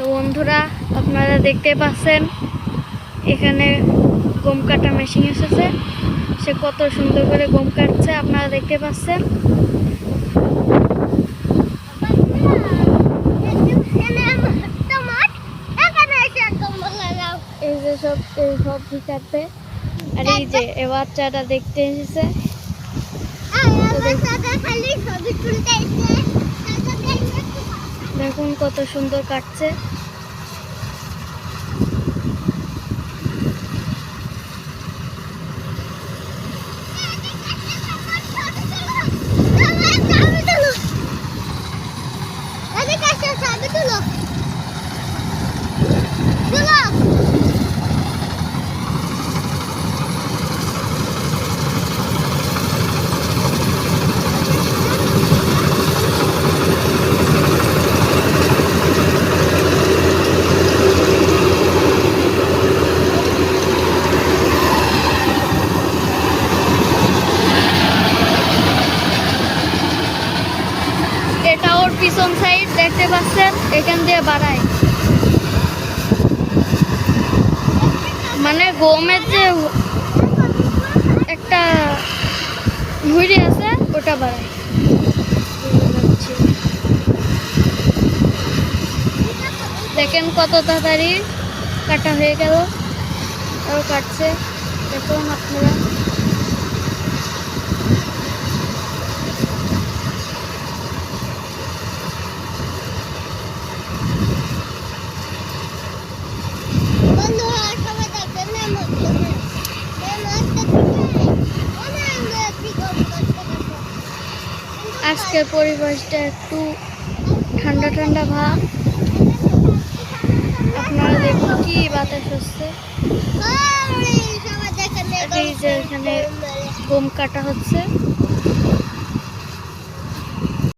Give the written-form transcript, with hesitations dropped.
তো বন্ধুরা, আপনারা দেখতে পাচ্ছেন এখানে গম কাটা মেশিন এসেছে। সে কত সুন্দর করে গম কাটছে, আপনারা দেখতে পাচ্ছেন। এই যে সব কাটবে। আর এই যে এ বাচ্চাটা দেখতে এসেছে। দেখুন কত সুন্দর কাটছে। এটা ওর পিছন সাইড দেখতে পাচ্ছেন, এখান দিয়ে বাড়ায়। মানে গমের যে একটা ঝুড়ি আছে ওটা বাড়ায়। দেখেন কত তাড়াতাড়ি কাটা হয়ে গেল। আরও কাটছে, দেখুন আপনারা। আজকের পরিবেশটা একটু ঠান্ডা ঠান্ডা ভাব। আপনারা দেখুন কি বাতাস হচ্ছে। এই যে এখানে গম কাটা হচ্ছে।